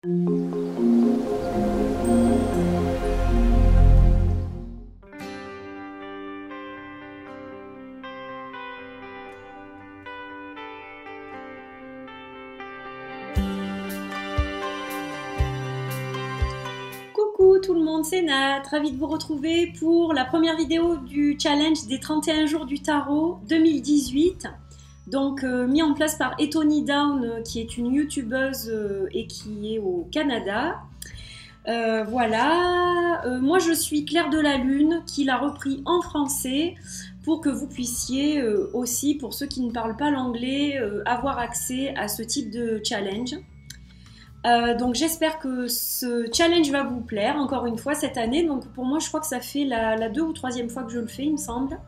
Coucou tout le monde, c'est Nat, ravie de vous retrouver pour la première vidéo du challenge des 31 jours du tarot 2018. Donc mis en place par Etony Down, qui est une youtubeuse et qui est au Canada. Voilà, moi je suis Claire de la Lune, qui l'a repris en français pour que vous puissiez aussi, pour ceux qui ne parlent pas l'anglais, avoir accès à ce type de challenge. Donc j'espère que ce challenge va vous plaire encore une fois cette année. Donc pour moi je crois que ça fait la 2e ou 3e fois que je le fais, il me semble.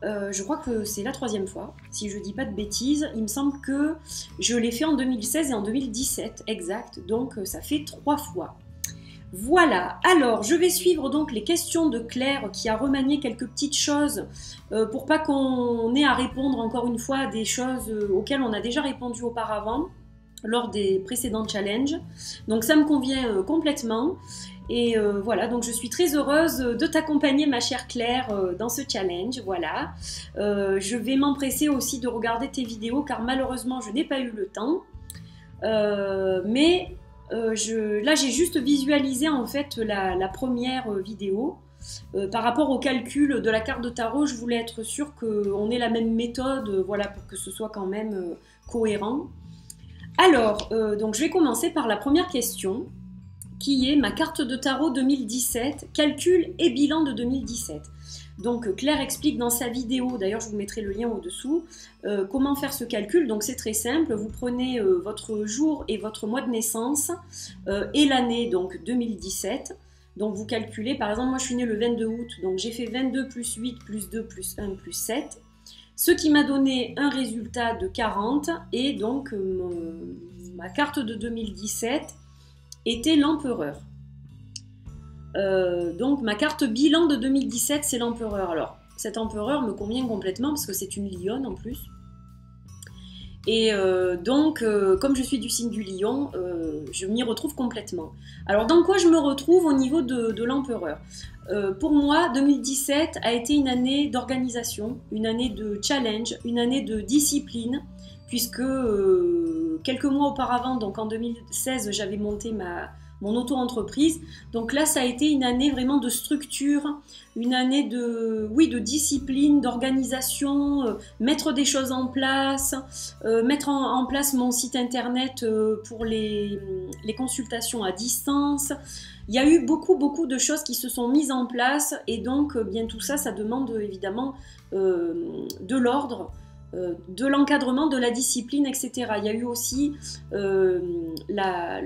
Je crois que c'est la 3e fois, si je dis pas de bêtises. Il me semble que je l'ai fait en 2016 et en 2017, exact. Donc ça fait 3 fois. Voilà, alors je vais suivre donc les questions de Claire qui a remanié quelques petites choses pour pas qu'on ait à répondre encore une fois à des choses auxquelles on a déjà répondu auparavant lors des précédents challenges. Donc ça me convient complètement. Et voilà, donc je suis très heureuse de t'accompagner ma chère Claire dans ce challenge, voilà. Je vais m'empresser aussi de regarder tes vidéos car malheureusement je n'ai pas eu le temps. Mais là j'ai juste visualisé en fait la première vidéo. Par rapport au calcul de la carte de tarot, je voulais être sûre qu'on ait la même méthode, voilà, pour que ce soit quand même cohérent. Alors, donc je vais commencer par la première question, qui est ma carte de tarot 2017, calcul et bilan de 2017. Donc Claire explique dans sa vidéo, d'ailleurs je vous mettrai le lien au-dessous, comment faire ce calcul. Donc c'est très simple, vous prenez votre jour et votre mois de naissance et l'année, donc 2017. Donc vous calculez, par exemple moi je suis née le 22 août, donc j'ai fait 22 plus 8 plus 2 plus 1 plus 7. Ce qui m'a donné un résultat de 40 et donc ma carte de 2017 était l'empereur. Donc ma carte bilan de 2017 c'est l'empereur. Alors cet empereur me convient complètement parce que c'est une lionne en plus. Et donc comme je suis du signe du lion, je m'y retrouve complètement. Alors dans quoi je me retrouve au niveau de l'empereur? Pour moi, 2017 a été une année d'organisation, une année de challenge, une année de discipline, puisque quelques mois auparavant, donc en 2016, j'avais monté mon auto-entreprise. Donc là, ça a été une année vraiment de structure, une année de discipline, d'organisation, mettre des choses en place, mettre en place mon site internet pour les consultations à distance. Il y a eu beaucoup de choses qui se sont mises en place et donc bien tout ça, ça demande évidemment de l'ordre, de l'encadrement, de la discipline, etc. Il y a eu aussi la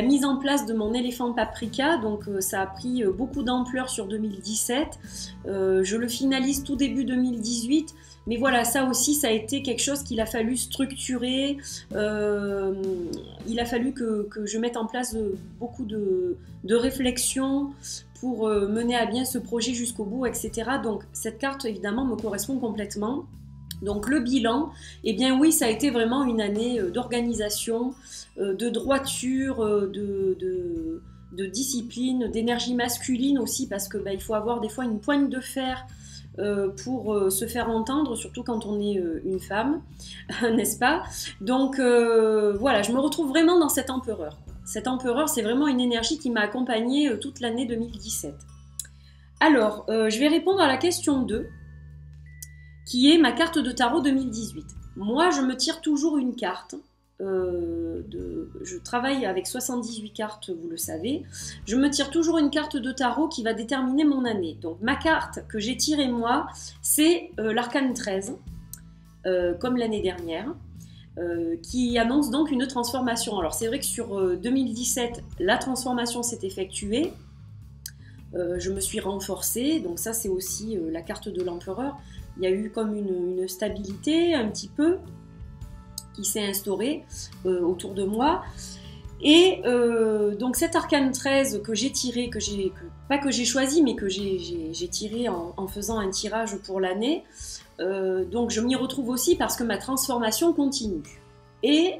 mise en place de mon éléphant paprika, donc ça a pris beaucoup d'ampleur sur 2017. Je le finalise tout début 2018. Mais voilà, ça aussi, ça a été quelque chose qu'il a fallu structurer. Il a fallu que je mette en place beaucoup de réflexions pour mener à bien ce projet jusqu'au bout, etc. Donc cette carte, évidemment, me correspond complètement. Donc le bilan, eh bien oui, ça a été vraiment une année d'organisation, de droiture, de discipline, d'énergie masculine aussi, parce que il faut avoir des fois une poigne de fer pour se faire entendre, surtout quand on est une femme, n'est-ce pas? Donc voilà, je me retrouve vraiment dans cet empereur. Cet empereur, c'est vraiment une énergie qui m'a accompagnée toute l'année 2017. Alors, je vais répondre à la question 2, qui est ma carte de tarot 2018. Moi, je me tire toujours une carte. Je travaille avec 78 cartes, vous le savez. Je me tire toujours une carte de tarot qui va déterminer mon année. Donc ma carte que j'ai tirée moi, c'est l'arcane 13, comme l'année dernière, qui annonce donc une transformation. Alors c'est vrai que sur 2017, la transformation s'est effectuée. Je me suis renforcée, donc ça c'est aussi la carte de l'empereur. Il y a eu comme une stabilité un petit peu qui s'est instaurée autour de moi. Et donc cet arcane 13 que j'ai tiré, pas que j'ai choisi, mais que j'ai tiré en faisant un tirage pour l'année, donc je m'y retrouve aussi parce que ma transformation continue. Et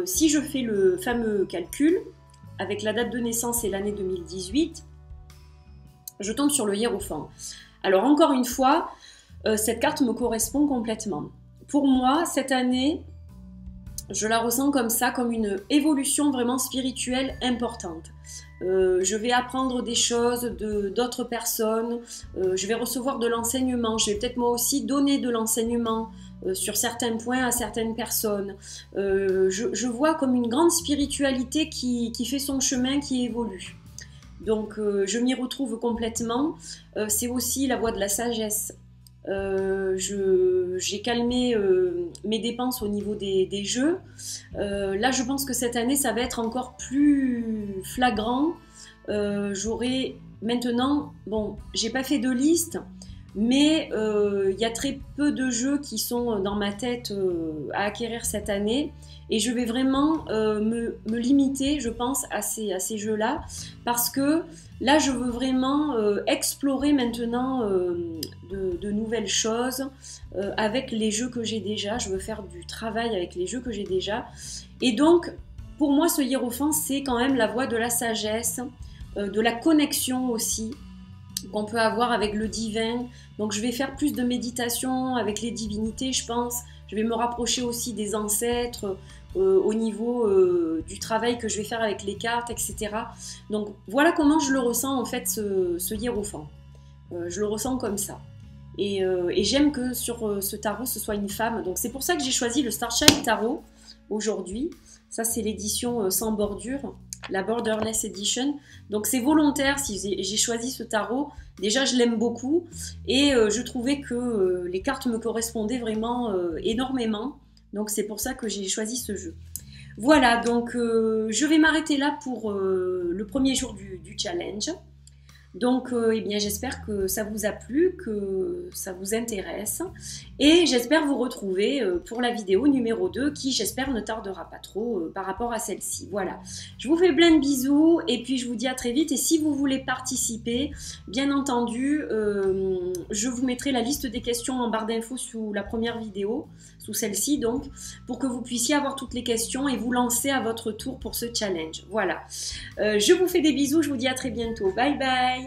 si je fais le fameux calcul, avec la date de naissance et l'année 2018, je tombe sur le hiérophant. Alors encore une fois, cette carte me correspond complètement. Pour moi, cette année, je la ressens comme ça, comme une évolution vraiment spirituelle importante. Je vais apprendre des choses d'autres personnes, je vais recevoir de l'enseignement, je vais peut-être moi aussi donner de l'enseignement sur certains points à certaines personnes. Je vois comme une grande spiritualité qui fait son chemin, qui évolue. Donc je m'y retrouve complètement. C'est aussi la voie de la sagesse. J'ai calmé mes dépenses au niveau des jeux. Là, je pense que cette année, ça va être encore plus flagrant. J'aurai maintenant, bon, j'ai pas fait de liste, mais il y a très peu de jeux qui sont dans ma tête à acquérir cette année. Et je vais vraiment me limiter, je pense, à ces jeux-là, parce que là, je veux vraiment explorer maintenant de nouvelles choses avec les jeux que j'ai déjà. Je veux faire du travail avec les jeux que j'ai déjà. Et donc, pour moi, ce hiérophant, c'est quand même la voie de la sagesse, de la connexion aussi, qu'on peut avoir avec le divin. Donc, je vais faire plus de méditation avec les divinités, je pense. Je vais me rapprocher aussi des ancêtres au niveau du travail que je vais faire avec les cartes, etc. Donc voilà comment je le ressens en fait, ce hiérophant. Je le ressens comme ça. Et j'aime que sur ce tarot, ce soit une femme. Donc c'est pour ça que j'ai choisi le Starchild Tarot aujourd'hui. Ça, c'est l'édition sans bordure, la Borderless Edition. Donc c'est volontaire si j'ai choisi ce tarot. Déjà, je l'aime beaucoup et je trouvais que les cartes me correspondaient vraiment énormément. Donc c'est pour ça que j'ai choisi ce jeu. Voilà, donc je vais m'arrêter là pour le premier jour du challenge. Donc eh bien, j'espère que ça vous a plu, que ça vous intéresse. Et j'espère vous retrouver pour la vidéo numéro 2 qui, j'espère, ne tardera pas trop par rapport à celle-ci. Voilà, je vous fais plein de bisous et puis je vous dis à très vite. Et si vous voulez participer, bien entendu, je vous mettrai la liste des questions en barre d'infos sous la première vidéo, sous celle-ci donc, pour que vous puissiez avoir toutes les questions et vous lancer à votre tour pour ce challenge. Voilà, je vous fais des bisous, je vous dis à très bientôt. Bye bye!